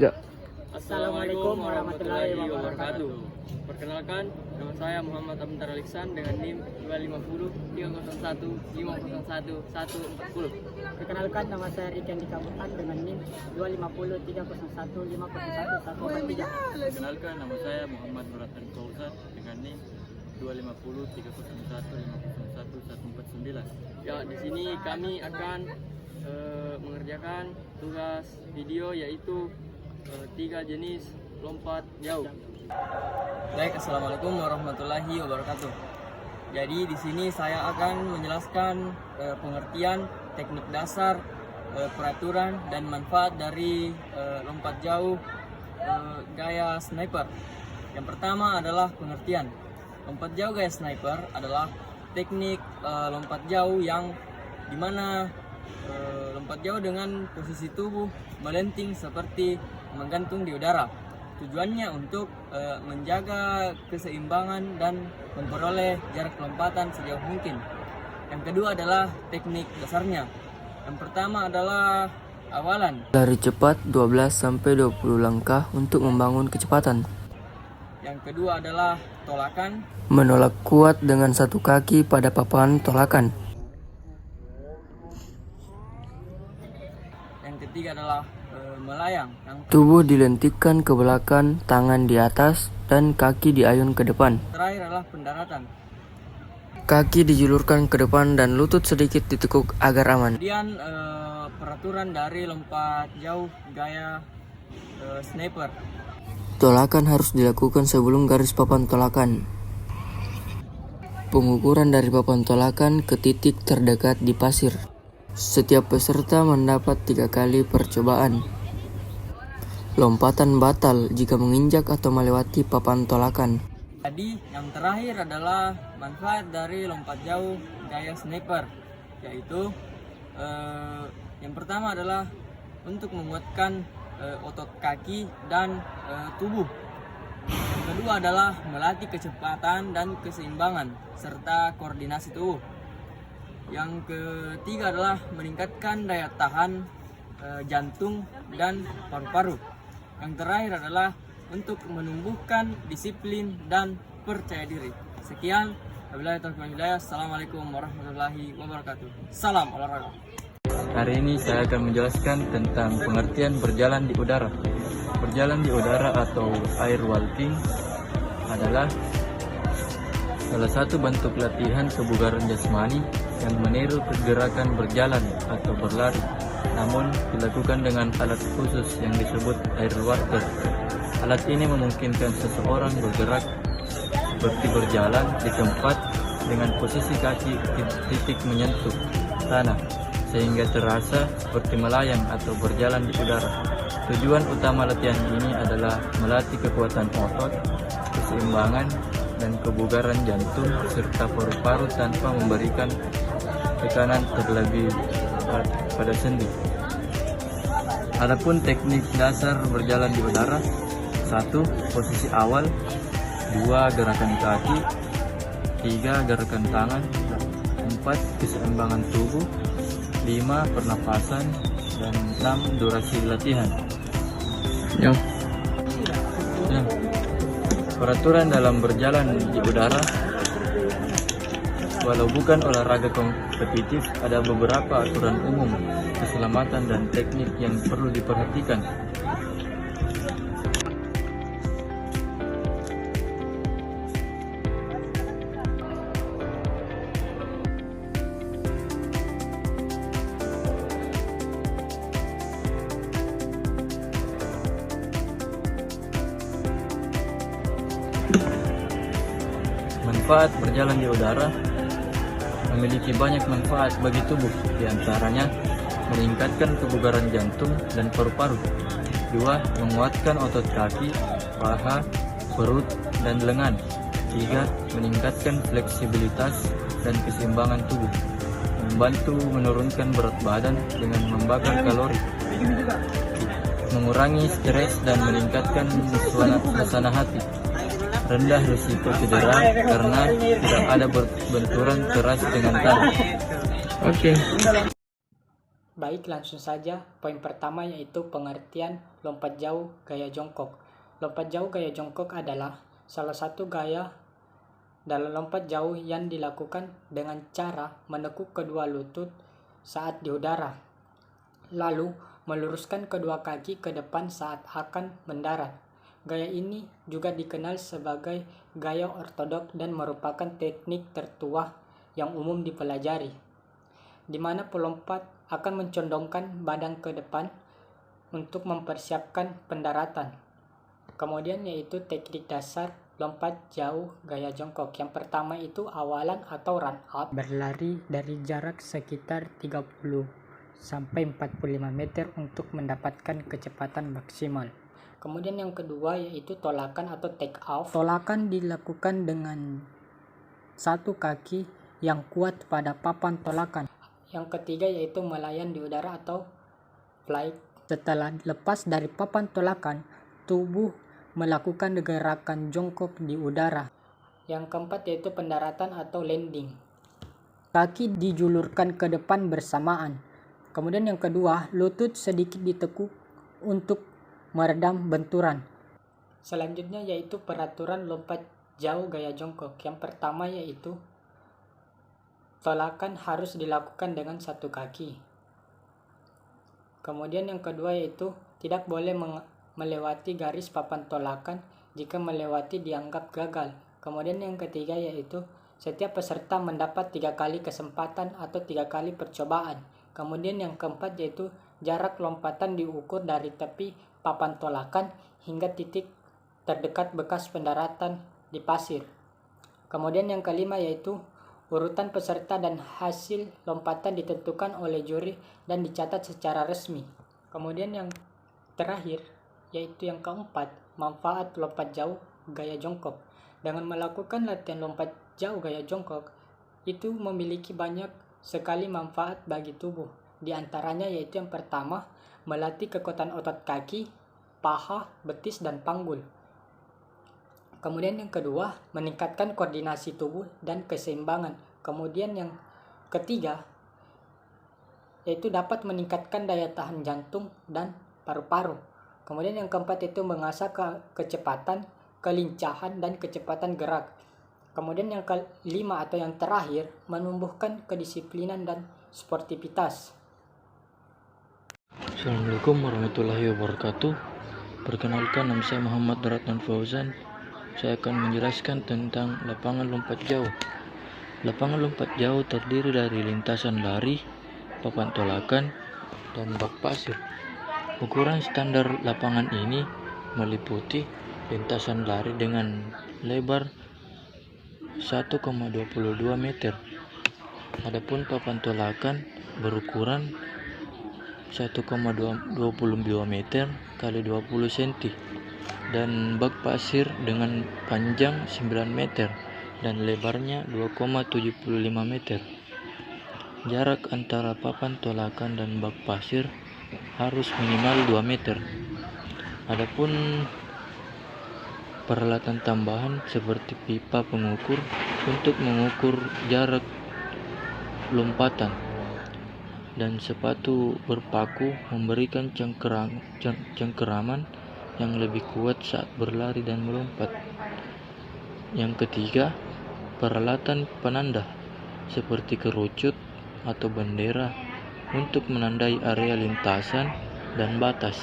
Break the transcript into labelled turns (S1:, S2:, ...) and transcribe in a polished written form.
S1: Ya.
S2: Assalamualaikum warahmatullahi wabarakatuh.
S3: Perkenalkan, nama saya Muhammad Abdar Aliksan dengan NIM 250 301 501 140.
S2: Perkenalkan, nama saya Riken Dikabutan dengan NIM 250 301 501 143.
S4: Perkenalkan, nama saya Muhammad Nuratan Kausar dengan NIM 250 301 501 149.
S3: Ya, di sini kami akan mengerjakan tugas video yaitu 3 jenis lompat jauh.
S5: Baik, assalamualaikum warahmatullahi wabarakatuh. Jadi di sini saya akan menjelaskan pengertian, teknik dasar, peraturan dan manfaat dari lompat jauh gaya sniper. Yang pertama adalah pengertian. Lompat jauh gaya sniper adalah teknik lompat jauh yang dimana lompat jauh dengan posisi tubuh melenting seperti menggantung di udara. Tujuannya untuk menjaga keseimbangan dan memperoleh jarak lompatan sejauh mungkin. Yang kedua adalah teknik dasarnya. Yang pertama adalah awalan.
S1: Lari cepat 12-20 langkah untuk membangun kecepatan.
S5: Yang kedua adalah tolakan.
S1: Menolak kuat dengan satu kaki pada papan tolakan.
S5: Yang ketiga adalah melayang.
S1: Tubuh dilentikkan ke belakang, tangan di atas, dan kaki diayun ke depan.
S5: Terakhir adalah pendaratan.
S1: Kaki dijulurkan ke depan dan lutut sedikit ditekuk agar aman.
S5: Kemudian peraturan dari lompat jauh gaya sniper.
S1: Tolakan harus dilakukan sebelum garis papan tolakan. Pengukuran dari papan tolakan ke titik terdekat di pasir. Setiap peserta mendapat 3 kali percobaan. Lompatan batal jika menginjak atau melewati papan tolakan.
S5: Jadi yang terakhir adalah manfaat dari lompat jauh gaya sniper, yaitu yang pertama adalah untuk menguatkan otot kaki dan tubuh. Yang kedua adalah melatih kecepatan dan keseimbangan serta koordinasi tubuh. Yang ketiga adalah meningkatkan daya tahan jantung dan paru-paru. Yang terakhir adalah untuk menumbuhkan disiplin dan percaya diri. Sekian, wabillahi taufiq wal hidayah. Assalamualaikum warahmatullahi wabarakatuh. Salam olahraga.
S4: Hari ini saya akan menjelaskan tentang pengertian berjalan di udara. Berjalan di udara atau air walking adalah salah satu bentuk latihan kebugaran jasmani yang meniru pergerakan berjalan atau berlari, namun dilakukan dengan alat khusus yang disebut air walker. Alat ini memungkinkan seseorang bergerak seperti berjalan di tempat dengan posisi kaki titik menyentuh tanah, sehingga terasa seperti melayang atau berjalan di udara. Tujuan utama latihan ini adalah melatih kekuatan otot, keseimbangan, dan kebugaran jantung serta paru-paru tanpa memberikan tekanan terlebih pada sendi. Adapun teknik dasar berjalan di udara: 1. Posisi awal, 2. Gerakan kaki, 3. Gerakan tangan, 4. Keseimbangan tubuh, 5. Pernapasan, dan 6. Durasi latihan. Peraturan dalam berjalan di udara. Walau bukan olahraga kompetitif, ada beberapa aturan umum keselamatan dan teknik yang perlu diperhatikan. Manfaat berjalan di udara memiliki banyak manfaat bagi tubuh, diantaranya meningkatkan kebugaran jantung dan paru-paru. 2. Menguatkan otot kaki, paha, perut, dan lengan. 3. Meningkatkan fleksibilitas dan keseimbangan tubuh. Membantu menurunkan berat badan dengan membakar kalori. Mengurangi stres dan meningkatkan suasana hati. Rendah risiko cedera karena tidak ada benturan keras dengan tanah.
S1: Oke.
S2: Baik, langsung saja. Poin pertama yaitu pengertian lompat jauh gaya jongkok. Lompat jauh gaya jongkok adalah salah satu gaya dalam lompat jauh yang dilakukan dengan cara menekuk kedua lutut saat di udara, lalu meluruskan kedua kaki ke depan saat akan mendarat. Gaya ini juga dikenal sebagai gaya ortodok dan merupakan teknik tertua yang umum dipelajari, di mana pelompat akan mencondongkan badan ke depan untuk mempersiapkan pendaratan. Kemudian yaitu teknik dasar lompat jauh gaya jongkok. Yang pertama itu awalan atau run up, berlari dari jarak sekitar 30 sampai 45 meter untuk mendapatkan kecepatan maksimal. Kemudian yang kedua yaitu tolakan atau take off. Tolakan dilakukan dengan satu kaki yang kuat pada papan tolakan. Yang ketiga yaitu melayang di udara atau flight. Setelah lepas dari papan tolakan, tubuh melakukan gerakan jongkok di udara. Yang keempat yaitu pendaratan atau landing. Kaki dijulurkan ke depan bersamaan. Kemudian yang kedua, lutut sedikit ditekuk untuk meredam benturan. Selanjutnya yaitu peraturan lompat jauh gaya jongkok. Yang pertama yaitu tolakan harus dilakukan dengan satu kaki. Kemudian yang kedua yaitu tidak boleh melewati garis papan tolakan. Jika melewati dianggap gagal. Kemudian yang ketiga yaitu setiap peserta mendapat 3 kali kesempatan atau 3 kali percobaan. Kemudian yang keempat yaitu jarak lompatan diukur dari tepi papan tolakan hingga titik terdekat bekas pendaratan di pasir. Kemudian yang kelima yaitu urutan peserta dan hasil lompatan ditentukan oleh juri dan dicatat secara resmi. Kemudian yang terakhir yaitu yang keempat, manfaat lompat jauh gaya jongkok. Dengan melakukan latihan lompat jauh gaya jongkok itu memiliki banyak sekali manfaat bagi tubuh. Di antaranya yaitu yang pertama, melatih kekuatan otot kaki, paha, betis, dan panggul. Kemudian yang kedua, meningkatkan koordinasi tubuh dan keseimbangan. Kemudian yang ketiga, yaitu dapat meningkatkan daya tahan jantung dan paru-paru. Kemudian yang keempat itu mengasah kecepatan, kelincahan, dan kecepatan gerak. Kemudian yang kelima atau yang terakhir, menumbuhkan kedisiplinan dan sportivitas.
S4: Assalamualaikum warahmatullahi wabarakatuh. Perkenalkan, nama saya Muhammad Ratnan Fauzan. Saya akan menjelaskan tentang lapangan lompat jauh. Lapangan lompat jauh terdiri dari lintasan lari, papan tolakan, dan bak pasir. Ukuran standar lapangan ini meliputi lintasan lari dengan lebar 1,22 meter. Adapun papan tolakan berukuran 1,22 meter kali 20 cm dan bak pasir dengan panjang 9 meter dan lebarnya 2,75 meter. Jarak antara papan tolakan dan bak pasir harus minimal 2 meter. Adapun peralatan tambahan seperti pipa pengukur untuk mengukur jarak lompatan dan sepatu berpaku memberikan cengkeraman yang lebih kuat saat berlari dan melompat. Yang ketiga, peralatan penanda seperti kerucut atau bendera untuk menandai area lintasan dan batas.